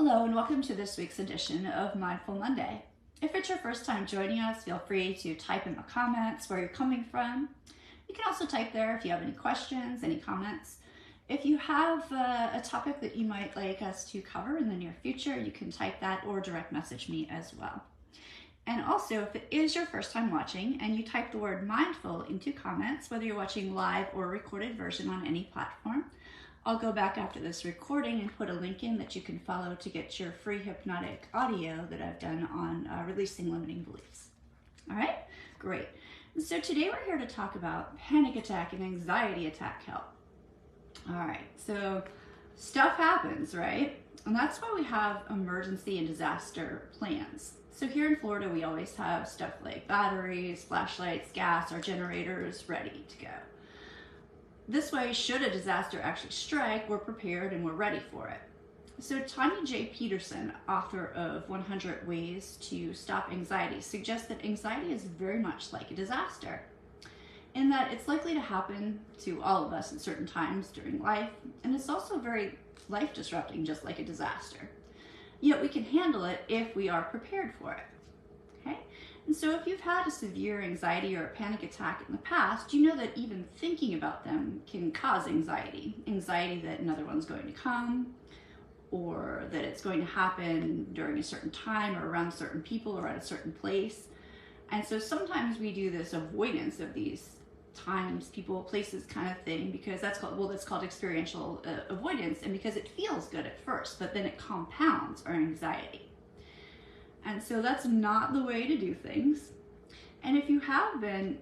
Hello and welcome to this week's edition of Mindful Monday. If it's your first time joining us, feel free to type in the comments where you're coming from. You can also type there if you have any questions, any comments. If you have a topic that you might like us to cover in the near future, you can type that or direct message me as well. And also, if it is your first time watching and you type the word mindful into comments, whether you're watching live or recorded version on any platform, I'll go back after this recording and put a link in that you can follow to get your free hypnotic audio that I've done on releasing limiting beliefs. All right, great. So today we're here to talk about panic attack and anxiety attack help. All right, so stuff happens, right? And that's why we have emergency and disaster plans. So here in Florida, we always have stuff like batteries, flashlights, gas, or generators ready to go. This way, should a disaster actually strike, we're prepared and we're ready for it. So Tanya J. Peterson, author of 100 Ways to Stop Anxiety, suggests that anxiety is very much like a disaster, in that it's likely to happen to all of us at certain times during life, and it's also very life disrupting, just like a disaster. Yet we can handle it if we are prepared for it. Okay? And so if you've had a severe anxiety or a panic attack in the past, you know that even thinking about them can cause anxiety. Anxiety that another one's going to come, or that it's going to happen during a certain time or around certain people or at a certain place. And so sometimes we do this avoidance of these times, people, places kind of thing, because that's called experiential avoidance, and because it feels good at first, but then it compounds our anxiety. And so that's not the way to do things. And if you have been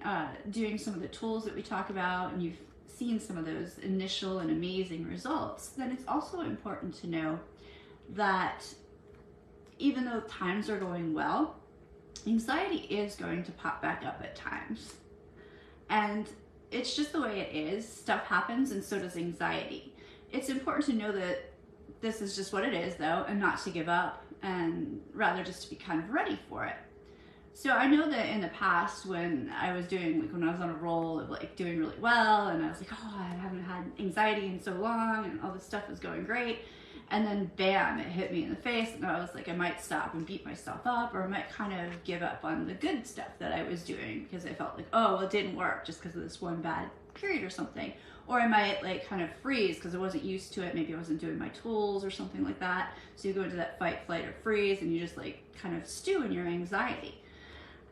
doing some of the tools that we talk about and you've seen some of those initial and amazing results, then it's also important to know that even though times are going well, anxiety is going to pop back up at times. And it's just the way it is. Stuff happens, and so does anxiety. It's important to know that this is just what it is, though, and not to give up, and rather just to be kind of ready for it. So I know that in the past, when I was on a roll of like doing really well, and I was like, oh, I haven't had anxiety in so long, and all this stuff is going great, and then bam, it hit me in the face, and I was like, I might stop and beat myself up, or I might kind of give up on the good stuff that I was doing because I felt like, oh, well, it didn't work just because of this one bad period or something. Or I might like kind of freeze because I wasn't used to it. Maybe I wasn't doing my tools or something like that. So you go into that fight, flight, or freeze, and you just like kind of stew in your anxiety.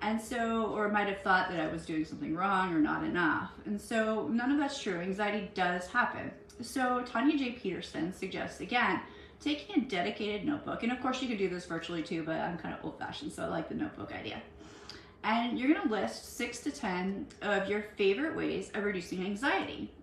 And so, or I might have thought that I was doing something wrong or not enough. And so none of that's true. Anxiety does happen. So Tanya J. Peterson suggests, again, taking a dedicated notebook. And of course you could do this virtually too, but I'm kind of old fashioned, so I like the notebook idea. And you're gonna list 6 to 10 of your favorite ways of reducing anxiety.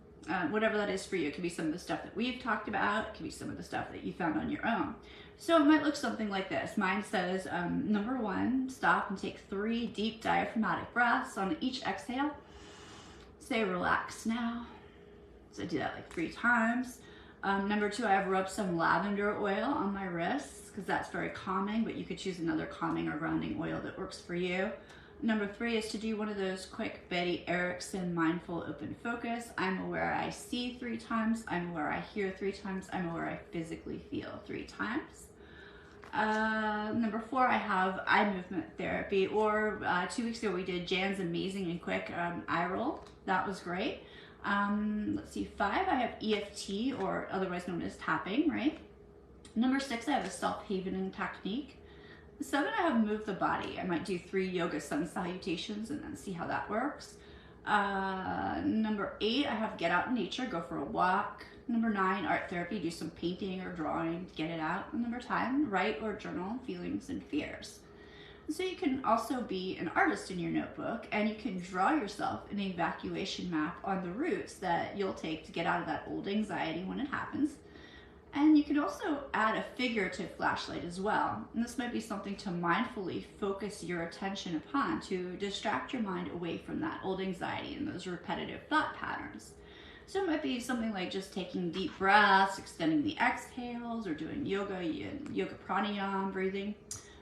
Whatever that is for you. It could be some of the stuff that we've talked about. It could be some of the stuff that you found on your own. So it might look something like this. Mine says, number 1, stop and take 3 deep diaphragmatic breaths on each exhale. Say relax now. So I do that like 3 times. Number 2, I have rubbed some lavender oil on my wrists because that's very calming, but you could choose another calming or grounding oil that works for you. Number 3 is to do one of those quick Betty Erickson mindful open focus. I'm aware I see 3 times. I'm aware I hear 3 times. I'm aware I physically feel 3 times. Number 4, I have eye movement therapy, or 2 weeks ago we did Jan's amazing and quick eye roll. That was great. Let's see, 5, I have EFT, or otherwise known as tapping, right? Number 6, I have a self-havening technique. 7, I have move the body. I might do 3 yoga sun salutations and then see how that works. Number 8, I have get out in nature, go for a walk. Number 9, art therapy, do some painting or drawing to get it out. And number 10, write or journal feelings and fears. So you can also be an artist in your notebook, and you can draw yourself an evacuation map on the routes that you'll take to get out of that old anxiety when it happens. And you can also add a figurative flashlight as well. And this might be something to mindfully focus your attention upon to distract your mind away from that old anxiety and those repetitive thought patterns. So it might be something like just taking deep breaths, extending the exhales, or doing yoga and yoga pranayama breathing.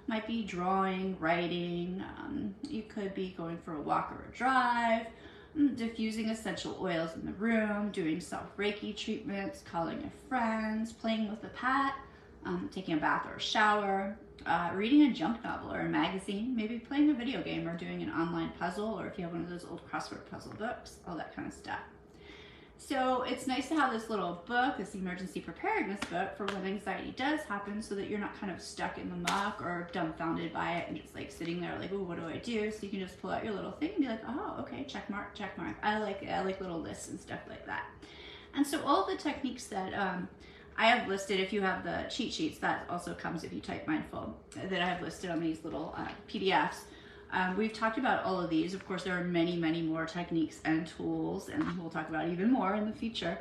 Might be drawing, writing. You could be going for a walk or a drive. Diffusing essential oils in the room, doing self-Reiki treatments, calling a friend, playing with a pet, taking a bath or a shower, reading a junk novel or a magazine, maybe playing a video game or doing an online puzzle, or if you have one of those old crossword puzzle books, all that kind of stuff. So it's nice to have this little book, this emergency preparedness book for when anxiety does happen, so that you're not kind of stuck in the muck or dumbfounded by it and just like sitting there like, oh, what do I do? So you can just pull out your little thing and be like, oh, okay, check mark, check mark. I like little lists and stuff like that. And so all the techniques that I have listed, if you have the cheat sheets, that also comes if you type mindful, that I have listed on these little PDFs. We've talked about all of these. Of course, there are many, many more techniques and tools, and we'll talk about even more in the future.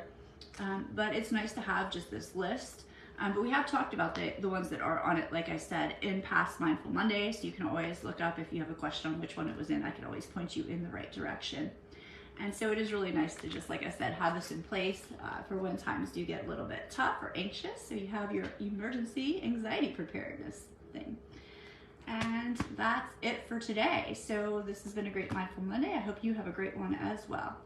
But it's nice to have just this list. But we have talked about the ones that are on it, like I said, in past Mindful Mondays. So you can always look up if you have a question on which one it was in. I can always point you in the right direction. And so it is really nice to just, like I said, have this in place for when times do get a little bit tough or anxious. So you have your emergency anxiety preparedness thing. And that's it for today. So this has been a great Mindful Monday. I hope you have a great one as well.